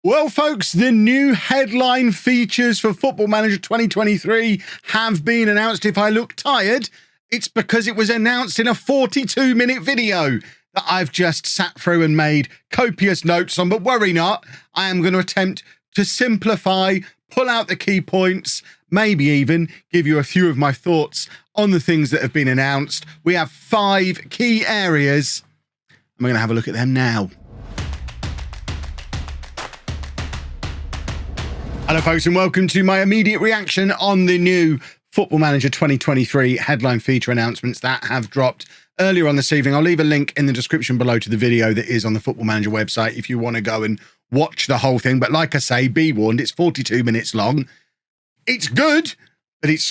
Well, folks, the new headline features for Football Manager 2023 have been announced. If I look tired, it's because it was announced in a 42-minute video that I've just sat through and made copious notes on. But worry not, I am going to attempt to simplify, pull out the key points, maybe even give you a few of my thoughts on the things that have been announced. We have 5 key areas, and we're going to have a look at them now. Hello, folks, and welcome to my immediate reaction on the new Football Manager 2023 headline feature announcements that have dropped earlier on this evening. I'll leave a link in the description below to the video that is on the Football Manager website if you want to go and watch the whole thing. But like I say, be warned, it's 42 minutes long. It's good, but it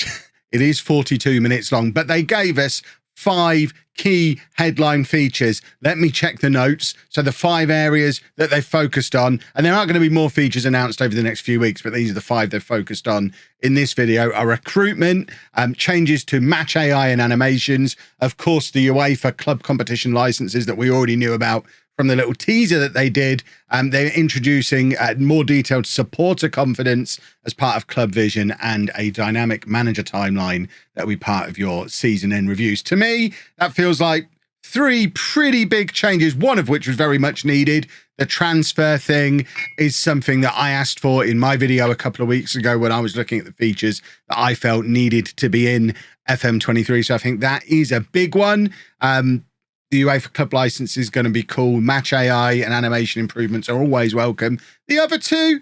is 42 minutes long. But they gave us 5 key headline features. Let me check the notes. So the 5 areas that they focused on, and there are going to be more features announced over the next few weeks, but these are the 5 they've focused on in this video: are recruitment, changes to match AI and animations, of course, the UEFA club competition licenses that we already knew about from the little teaser that they did. They're introducing more detailed supporter confidence as part of Club Vision and a dynamic manager timeline that will be part of your season end reviews. To me, that feels like 3 pretty big changes, one of which was very much needed. The transfer thing is something that I asked for in my video a couple of weeks ago when I was looking at the features that I felt needed to be in FM23. So I think that is a big one. The UEFA Club license is going to be cool. Match AI and animation improvements are always welcome. The other 2,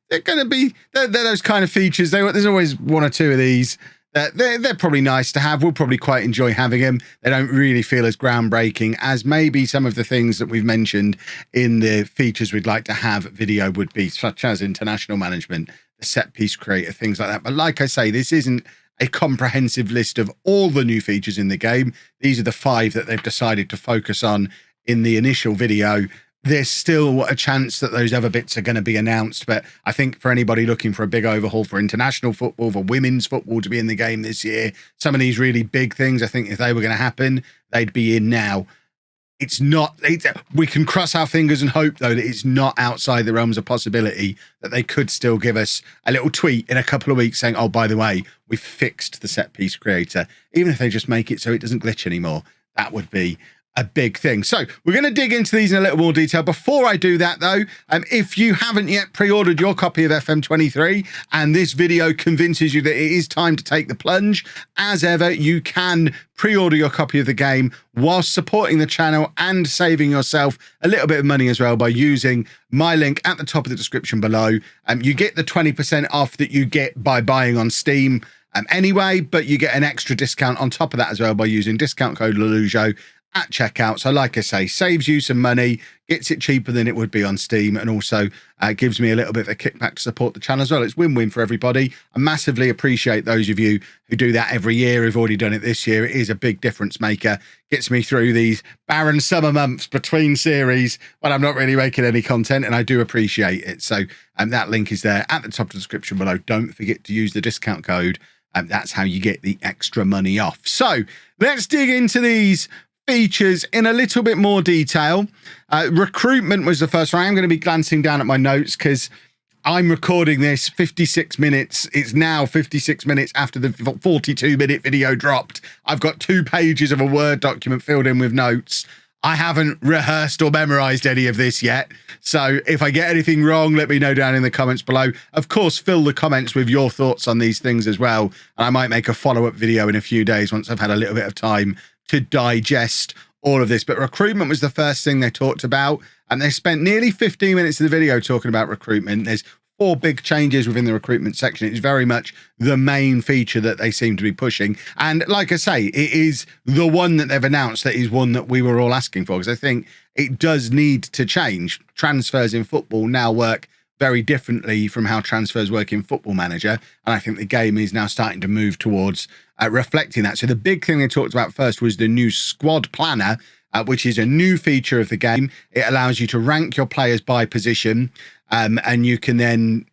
they're going to be, they're those kind of features. There's always 1 or 2 of these. They're probably nice to have. We'll probably quite enjoy having them. They don't really feel as groundbreaking as maybe some of the things that we've mentioned in the features we'd like to have video would be, such as international management, the set piece creator, things like that. But like I say, this isn't a comprehensive list of all the new features in the game. These are the 5 that they've decided to focus on in the initial video. There's still a chance that those other bits are going to be announced, but I think for anybody looking for a big overhaul for international football, for women's football to be in the game this year, some of these really big things, I think if they were going to happen, they'd be in now. It's not, we can cross our fingers and hope, though, that it's not outside the realms of possibility that they could still give us a little tweet in a couple of weeks saying, oh, by the way, we've fixed the set piece creator. Even if they just make it so it doesn't glitch anymore, that would be a big thing. So we're going to dig into these in a little more detail. Before I do that, though, if you haven't yet pre-ordered your copy of FM23 and this video convinces you that it is time to take the plunge, as ever, you can pre-order your copy of the game whilst supporting the channel and saving yourself a little bit of money as well by using my link at the top of the description below. You get the 20% off that you get by buying on Steam anyway, but you get an extra discount on top of that as well by using discount code LOLLUJO at checkout. So like I say, saves you some money, gets it cheaper than it would be on Steam, and also gives me a little bit of a kickback to support the channel as well. It's win-win for everybody. I massively appreciate those of you who do that every year, who've already done it this year. It is a big difference maker. Gets me through these barren summer months between series when I'm not really making any content, and I do appreciate it. So that link is there at the top of the description below. Don't forget to use the discount code. That's how you get the extra money off. So let's dig into these features in a little bit more detail. Recruitment was the first one. I'm going to be glancing down at my notes because I'm recording this 56 minutes. It's now 56 minutes after the 42-minute video dropped. I've got 2 pages of a Word document filled in with notes. I haven't rehearsed or memorized any of this yet. So if I get anything wrong, let me know down in the comments below. Of course, fill the comments with your thoughts on these things as well. And I might make a follow-up video in a few days once I've had a little bit of time to digest all of this. But recruitment was the first thing they talked about, and they spent nearly 15 minutes of the video talking about recruitment. There's 4 big changes within the recruitment section. It's very much the main feature that they seem to be pushing, and like I say, it is the one that they've announced that is one that we were all asking for, because I think it does need to change. Transfers in football now work very differently from how transfers work in Football Manager, and I think the game is now starting to move towards reflecting that. So the big thing they talked about first was the new squad planner, which is a new feature of the game. It allows you to rank your players by position, and you can then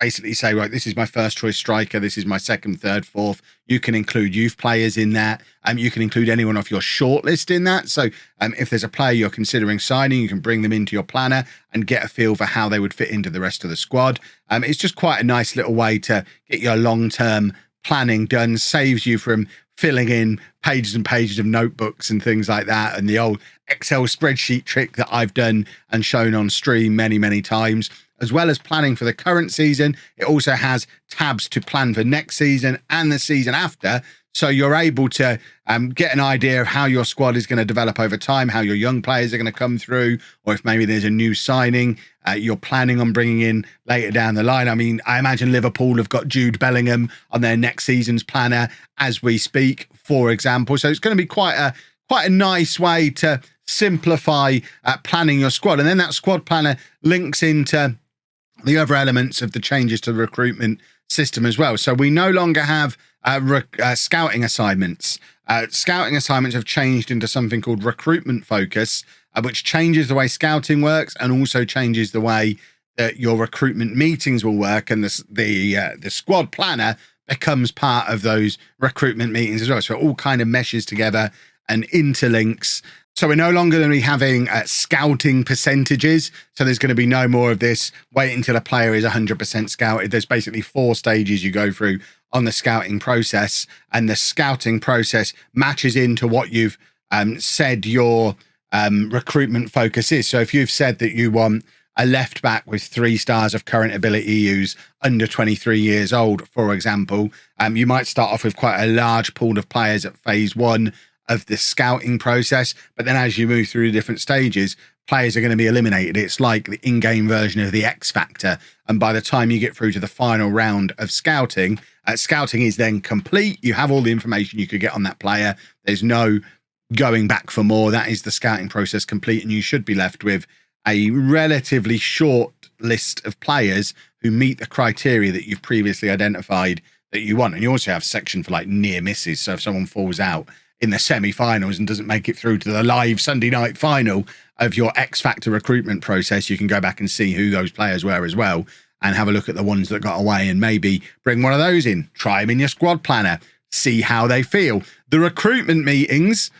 basically say, right, this is my first choice striker, this is my second, third, fourth. You can include youth players in that. You can include anyone off your shortlist in that. So if there's a player you're considering signing, you can bring them into your planner and get a feel for how they would fit into the rest of the squad. It's just quite a nice little way to get your long-term planning done. Saves you from filling in pages and pages of notebooks and things like that, and the old Excel spreadsheet trick that I've done and shown on stream many, many times. As well as planning for the current season, it also has tabs to plan for next season and the season after. So you're able to get an idea of how your squad is going to develop over time, how your young players are going to come through, or if maybe there's a new signing you're planning on bringing in later down the line. I mean, I imagine Liverpool have got Jude Bellingham on their next season's planner as we speak, for example. So it's going to be quite a nice way to simplify planning your squad. And then that squad planner links into the other elements of the changes to the recruitment system as well. So we no longer have scouting assignments. Scouting assignments have changed into something called recruitment focus, which changes the way scouting works and also changes the way that your recruitment meetings will work. And the squad planner becomes part of those recruitment meetings as well. So it all kind of meshes together and interlinks. So we're no longer going to be having scouting percentages. So there's going to be no more of this wait until a player is 100% scouted. There's basically 4 stages you go through on the scouting process, and the scouting process matches into what you've said your recruitment focus is. So if you've said that you want a left back with 3 stars of current ability who's under 23 years old, for example, you might start off with quite a large pool of players at phase 1 of the scouting process, but then as you move through the different stages, players are going to be eliminated. It's like the in-game version of the X Factor, and by the time you get through to the final round of scouting, scouting is then complete. You have all the information you could get on that player. There's no going back for more. That is the scouting process complete, and you should be left with a relatively short list of players who meet the criteria that you've previously identified that you want. And you also have a section for like near misses, so if someone falls out in the semi-finals and doesn't make it through to the live Sunday night final of your X Factor recruitment process, you can go back and see who those players were as well and have a look at the ones that got away and maybe bring one of those in. Try them in your squad planner, see how they feel. The recruitment meetings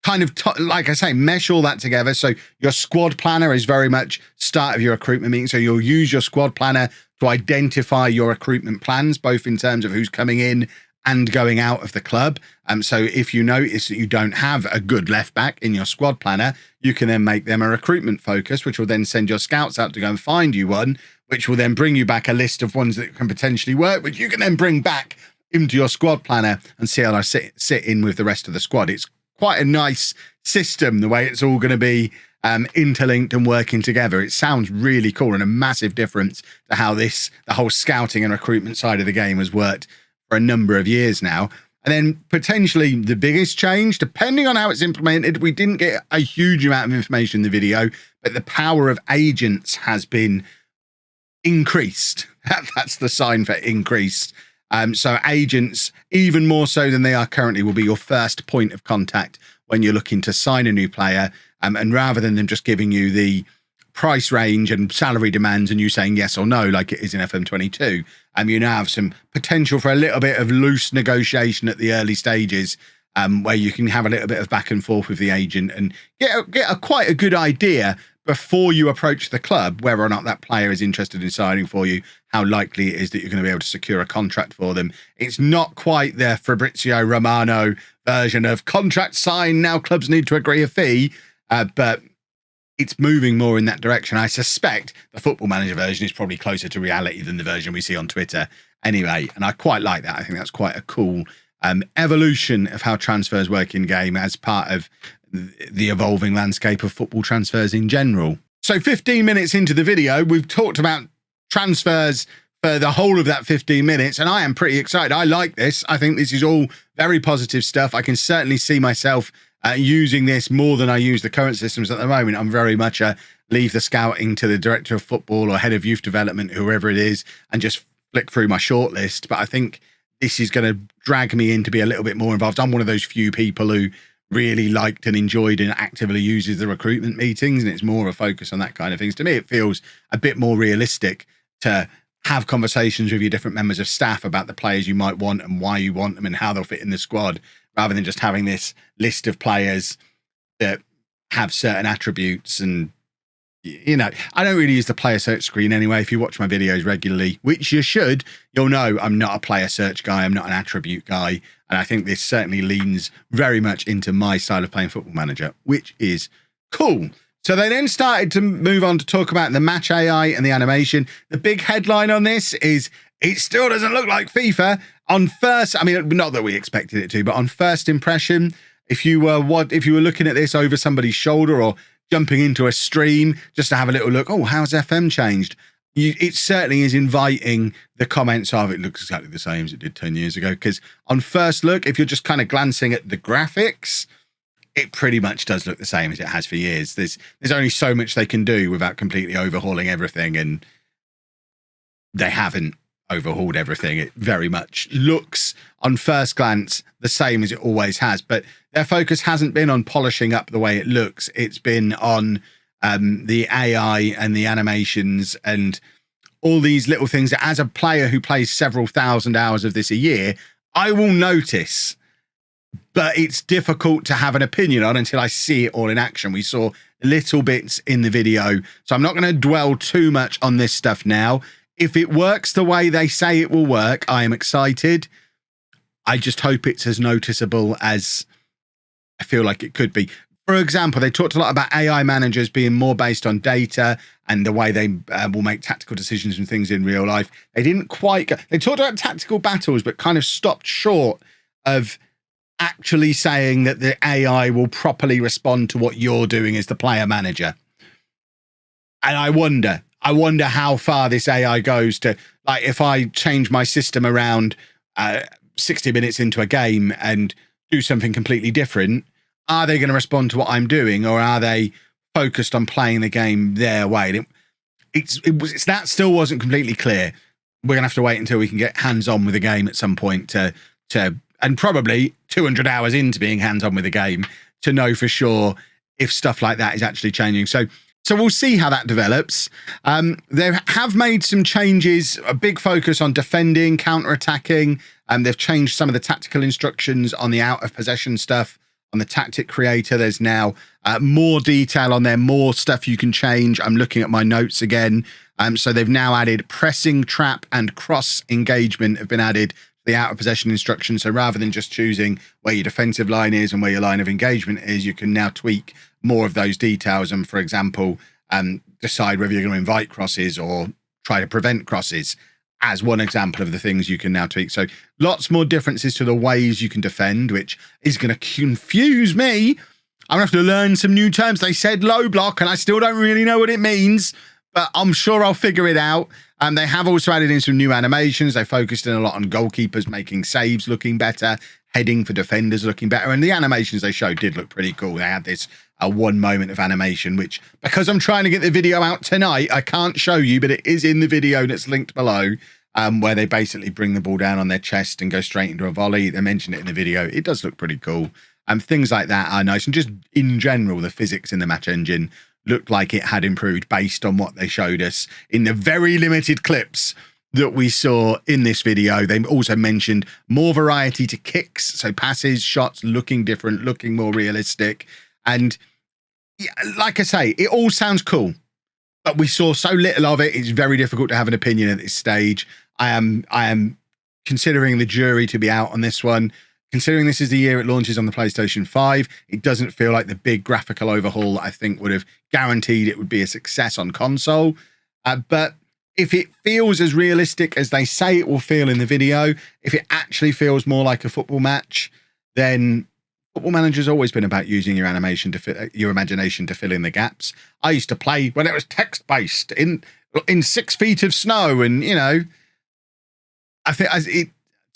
kind of, like I say, mesh all that together. So your squad planner is very much start of your recruitment meeting. So you'll use your squad planner to identify your recruitment plans, both in terms of who's coming in and going out of the club. So if you notice that you don't have a good left back in your squad planner, you can then make them a recruitment focus, which will then send your scouts out to go and find you one, which will then bring you back a list of ones that can potentially work, which you can then bring back into your squad planner and see how they sit in with the rest of the squad. It's quite a nice system, the way it's all going to be interlinked and working together. It sounds really cool and a massive difference to how the whole scouting and recruitment side of the game has worked for a number of years now. And then potentially the biggest change, depending on how it's implemented, we didn't get a huge amount of information in the video, but the power of agents has been increased. That's the sign for increased. So agents, even more so than they are currently, will be your first point of contact when you're looking to sign a new player. And rather than them just giving you the price range and salary demands and you saying yes or no, like it is in FM22, you now have some potential for a little bit of loose negotiation at the early stages, where you can have a little bit of back and forth with the agent and get quite a good idea before you approach the club whether or not that player is interested in signing for you, how likely it is that you're going to be able to secure a contract for them. It's not quite the Fabrizio Romano version of contract signed, now clubs need to agree a fee, but it's moving more in that direction. I suspect the Football Manager version is probably closer to reality than the version we see on Twitter anyway, and I quite like that. I think that's quite a cool evolution of how transfers work in game as part of the evolving landscape of football transfers in general. So 15 minutes into the video, we've talked about transfers for the whole of that 15 minutes, and I am pretty excited. I like this. I think this is all very positive stuff. I can certainly see myself using this more than I use the current systems at the moment. I'm very much leave the scouting to the director of football or head of youth development, whoever it is, and just flick through my shortlist. But I think this is going to drag me in to be a little bit more involved. I'm one of those few people who really liked and enjoyed and actively uses the recruitment meetings, and it's more of a focus on that kind of things. To me, it feels a bit more realistic to have conversations with your different members of staff about the players you might want and why you want them and how they'll fit in the squad, rather than just having this list of players that have certain attributes. And, you know, I don't really use the player search screen anyway. If you watch my videos regularly, which you should, you'll know I'm not a player search guy. I'm not an attribute guy. And I think this certainly leans very much into my style of playing Football Manager, which is cool. So they then started to move on to talk about the match AI and the animation. The big headline on this is it still doesn't look like FIFA. On first, I mean, not that we expected it to, but on first impression, if you were looking at this over somebody's shoulder or jumping into a stream just to have a little look, oh, how's FM changed? It certainly is inviting the comments of it looks exactly the same as it did 10 years ago. Because on first look, if you're just kind of glancing at the graphics, it pretty much does look the same as it has for years. There's only so much they can do without completely overhauling everything, and they haven't overhauled everything. It very much looks, on first glance, the same as it always has. But their focus hasn't been on polishing up the way it looks. It's been on the AI and the animations and all these little things that, as a player who plays several thousand hours of this a year, I will notice. But it's difficult to have an opinion on until I see it all in action. We saw little bits in the video, so I'm not going to dwell too much on this stuff now. If it works the way they say it will work, I am excited. I just hope it's as noticeable as I feel like it could be. For example, they talked a lot about AI managers being more based on data and the way they will make tactical decisions and things in real life. They didn't quite go. They talked about tactical battles, but kind of stopped short of actually saying that the AI will properly respond to what you're doing as the player manager. And I wonder how far this AI goes to, like, if I change my system around 60 minutes into a game and do something completely different, are they going to respond to what I'm doing, or are they focused on playing the game their way? That still wasn't completely clear. We're going to have to wait until we can get hands-on with the game at some point to and probably 200 hours into being hands-on with the game to know for sure if stuff like that is actually changing. So we'll see how that develops. They have made some changes, a big focus on defending, counter-attacking, and they've changed some of the tactical instructions on the out-of-possession stuff. On the tactic creator, there's now more detail on there, more stuff you can change. I'm looking at my notes again. So they've now added pressing, trap, and cross engagement have been added the out of possession instructions. So rather than just choosing where your defensive line is and where your line of engagement is, you can now tweak more of those details. And for example, decide whether you're going to invite crosses or try to prevent crosses as one example of the things you can now tweak. So lots more differences to the ways you can defend, which is going to confuse me. I'm going to have to learn some new terms. They said low block and I still don't really know what it means, but I'm sure I'll figure it out. They have also added in some new animations. They focused in a lot on goalkeepers making saves looking better, heading for defenders looking better. And the animations they showed did look pretty cool. They had this one moment of animation, which, because I'm trying to get the video out tonight, I can't show you, but it is in the video that's linked below, where they basically bring the ball down on their chest and go straight into a volley. They mentioned it in the video. It does look pretty cool. Things like that are nice. And just in general, the physics in the match engine looked like it had improved based on what they showed us in the very limited clips that we saw in this video. They also mentioned more variety to kicks, so passes, shots looking different, looking more realistic. And yeah, like I say, it all sounds cool, but we saw so little of it. It's very difficult to have an opinion at this stage. I am considering the jury to be out on this one. Considering this is the year it launches on the PlayStation 5, it doesn't feel like the big graphical overhaul that I think would have guaranteed it would be a success on console. But if it feels as realistic as they say it will feel in the video, if it actually feels more like a football match, then Football Manager's always been about using your animation to fit your imagination to fill in the gaps. I used to play when it was text-based in 6 feet of snow, and you know, I think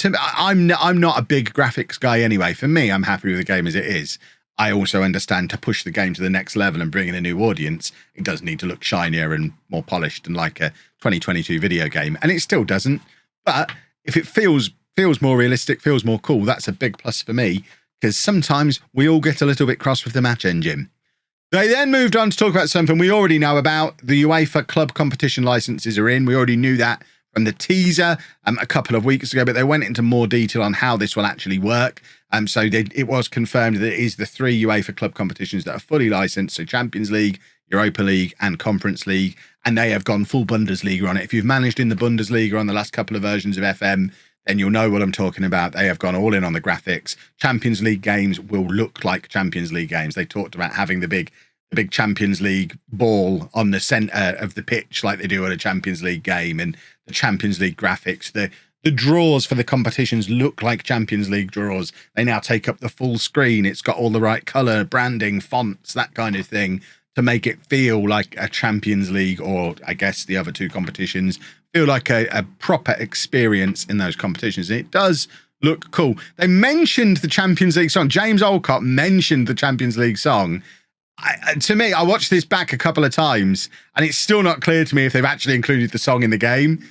I'm not a big graphics guy anyway. For me, I'm happy with the game as it is. I also understand to push the game to the next level and bring in a new audience, it does need to look shinier and more polished and like a 2022 video game. And it still doesn't. But if it feels more realistic, feels more cool, that's a big plus for me, because sometimes we all get a little bit cross with the match engine. They then moved on to talk about something we already know about. The UEFA club competition licenses are in. We already knew that from the teaser a couple of weeks ago, but they went into more detail on how this will actually work. So it was confirmed that it is the 3 UEFA club competitions that are fully licensed, so Champions League, Europa League and Conference League, and they have gone full Bundesliga on it. If you've managed in the Bundesliga on the last couple of versions of FM, then you'll know what I'm talking about. They have gone all in on the graphics. Champions League games will look like Champions League games. They talked about having the big Champions League ball on the center of the pitch like they do at a Champions League game, and the Champions League graphics. The draws for the competitions look like Champions League draws. They now take up the full screen. It's got all the right color, branding, fonts, that kind of thing, to make it feel like a Champions League, or I guess the other 2 competitions, feel like a proper experience in those competitions. And it does look cool. They mentioned the Champions League song. James Olcott mentioned the Champions League song. To me, I watched this back a couple of times, and it's still not clear to me if they've actually included the song in the game.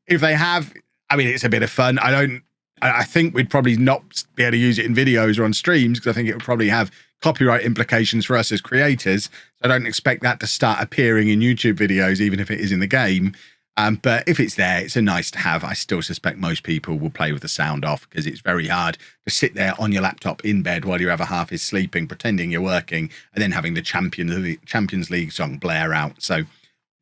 If they have, I mean, it's a bit of fun. I think we'd probably not be able to use it in videos or on streams, because I think it would probably have copyright implications for us as creators. So I don't expect that to start appearing in YouTube videos, even if it is in the game. But if it's there, it's a nice to have. I still suspect most people will play with the sound off, because it's very hard to sit there on your laptop in bed while your other half is sleeping, pretending you're working, and then having the Champions League song blare out. So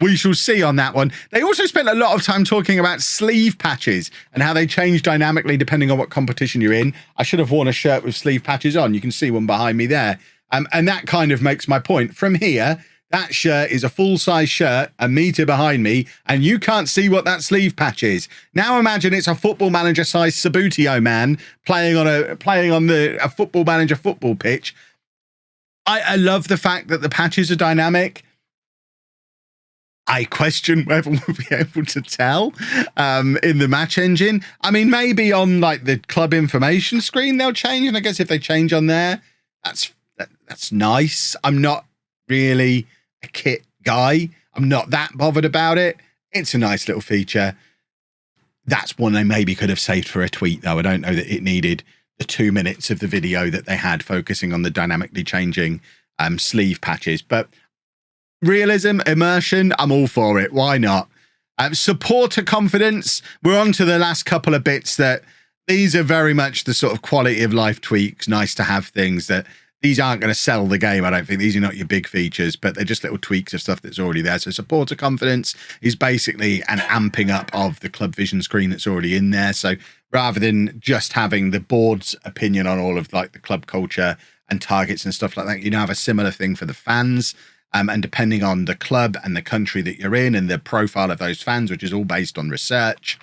we shall see on that one. They also spent a lot of time talking about sleeve patches and how they change dynamically depending on what competition you're in. I should have worn a shirt with sleeve patches on. You can see one behind me there. And that kind of makes my point. From here, that shirt is a full-size shirt, a meter behind me, and you can't see what that sleeve patch is. Now imagine it's a Football Manager-sized Sabutio man playing on a Football Manager football pitch. I love the fact that the patches are dynamic. I question whether we'll be able to tell in the match engine. I mean, maybe on like the club information screen they'll change, and I guess if they change on there, that's nice. I'm not really a kit guy. I'm not that bothered about it. It's a nice little feature. That's one they maybe could have saved for a tweet, though. I don't know that it needed the 2 minutes of the video that they had focusing on the dynamically changing sleeve patches. But realism, immersion, I'm all for it. Why not? Supporter confidence. We're on to the last couple of bits that these are very much the sort of quality of life tweaks, nice to have things that these aren't going to sell the game, I don't think. These are not your big features, but they're just little tweaks of stuff that's already there. So supporter confidence is basically an amping up of the club vision screen that's already in there. So rather than just having the board's opinion on all of like the club culture and targets and stuff like that, you now have a similar thing for the fans. And depending on the club and the country that you're in and the profile of those fans, which is all based on research,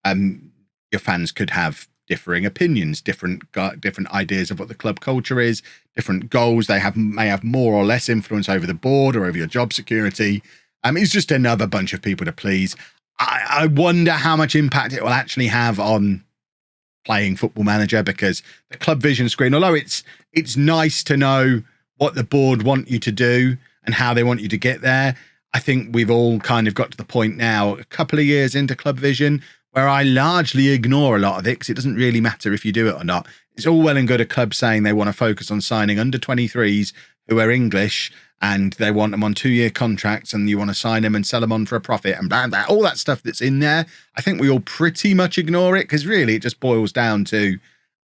your fans could have differing opinions, different ideas of what the club culture is, different goals. They may have more or less influence over the board or over your job security. It's just another bunch of people to please. I wonder how much impact it will actually have on playing Football Manager, because the club vision screen, although it's nice to know what the board want you to do and how they want you to get there, I think we've all kind of got to the point now, a couple of years into club vision, where I largely ignore a lot of it, because it doesn't really matter if you do it or not. It's all well and good a club saying they want to focus on signing under 23s who are English, and they want them on 2-year contracts, and you want to sign them and sell them on for a profit, and blah, blah, all that stuff that's in there. I think we all pretty much ignore it, because really it just boils down to,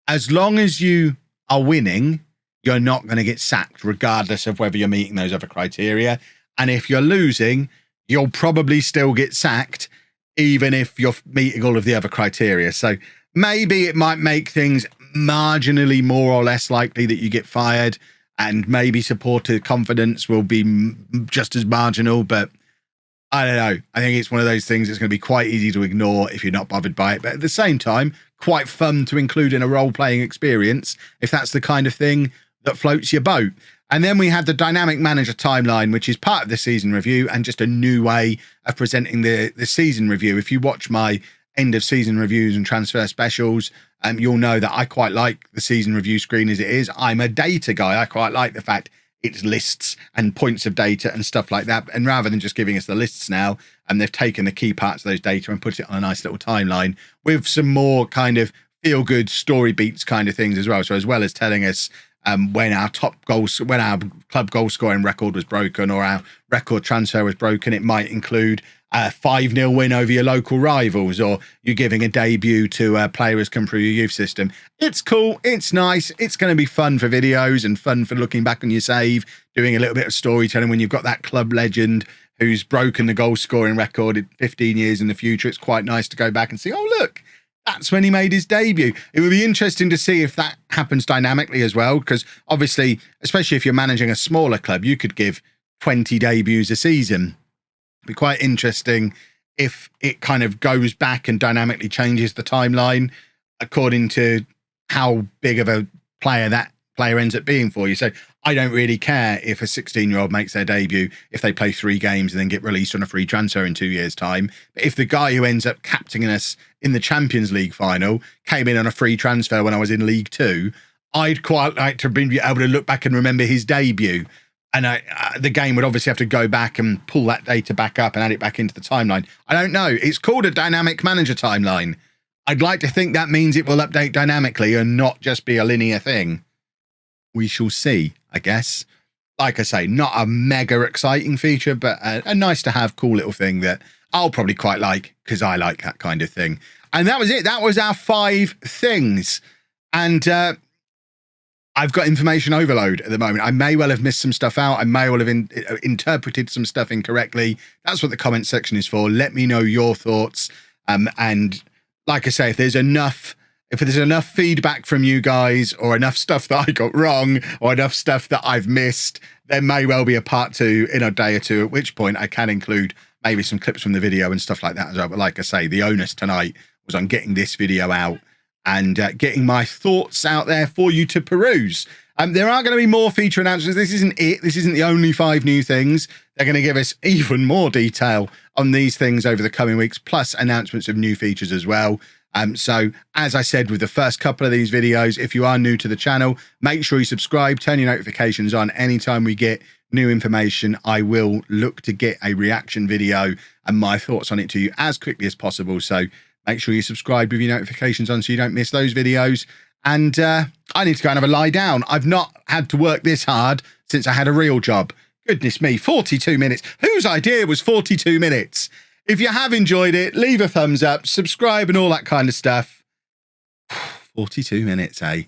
as long as you are winning, you're not going to get sacked, regardless of whether you're meeting those other criteria. And if you're losing, you'll probably still get sacked, even if you're meeting all of the other criteria. So maybe it might make things marginally more or less likely that you get fired, and maybe supporter confidence will be just as marginal. But I don't know. I think it's one of those things that's going to be quite easy to ignore if you're not bothered by it. But at the same time, quite fun to include in a role-playing experience if that's the kind of thing that floats your boat. And then we had the dynamic manager timeline, which is part of the season review and just a new way of presenting the season review. If you watch my end of season reviews and transfer specials, you'll know that I quite like the season review screen as it is. I'm a data guy. I quite like the fact it's lists and points of data and stuff like that. And rather than just giving us the lists now, they've taken the key parts of those data and put it on a nice little timeline with some more kind of feel good story beats kind of things as well. So as well as telling us when our club goal scoring record was broken or our record transfer was broken, it might include a 5-0 win over your local rivals, or you're giving a debut to a player who's come through your youth system. It's cool. It's nice. It's going to be fun for videos and fun for looking back on your save, doing a little bit of storytelling when you've got that club legend who's broken the goal scoring record in 15 years in the future. It's quite nice to go back and see, oh, look, that's when he made his debut. It would be interesting to see if that happens dynamically as well, because obviously, especially if you're managing a smaller club, you could give 20 debuts a season. It'd be quite interesting if it kind of goes back and dynamically changes the timeline according to how big of a player that player ends up being for you. So I don't really care if a 16-year-old makes their debut, if they play 3 games and then get released on a free transfer in 2 years' time. But if the guy who ends up captaining us in the Champions League final came in on a free transfer when I was in League 2, I'd quite like to be able to look back and remember his debut. And the game would obviously have to go back and pull that data back up and add it back into the timeline. I don't know. It's called a dynamic manager timeline. I'd like to think that means it will update dynamically and not just be a linear thing. We shall see, I guess. Like I say, not a mega exciting feature, but a nice to have cool little thing that I'll probably quite like because I like that kind of thing. And that was it. That was our 5 things. And I've got information overload at the moment. I may well have missed some stuff out. I may well have interpreted some stuff incorrectly. That's what the comment section is for. Let me know your thoughts. And like I say, if there's enough feedback from you guys, or enough stuff that I got wrong, or enough stuff that I've missed, there may well be a part 2 in a day or two, at which point I can include maybe some clips from the video and stuff like that as well. But like I say, the onus tonight was on getting this video out and getting my thoughts out there for you to peruse. There are going to be more feature announcements. This isn't it. This isn't the only 5 new things. They're going to give us even more detail on these things over the coming weeks, plus announcements of new features as well. So as I said with the first couple of these videos, if you are new to the channel, make sure you subscribe, turn your notifications on. Anytime we get new information, I will look to get a reaction video and my thoughts on it to you as quickly as possible. So make sure you subscribe with your notifications on so you don't miss those videos. And I need to go and have a lie down. I've not had to work this hard since I had a real job. Goodness me, 42 minutes. Whose idea was 42 minutes? If you have enjoyed it, leave a thumbs up, subscribe and all that kind of stuff. 42 minutes, eh?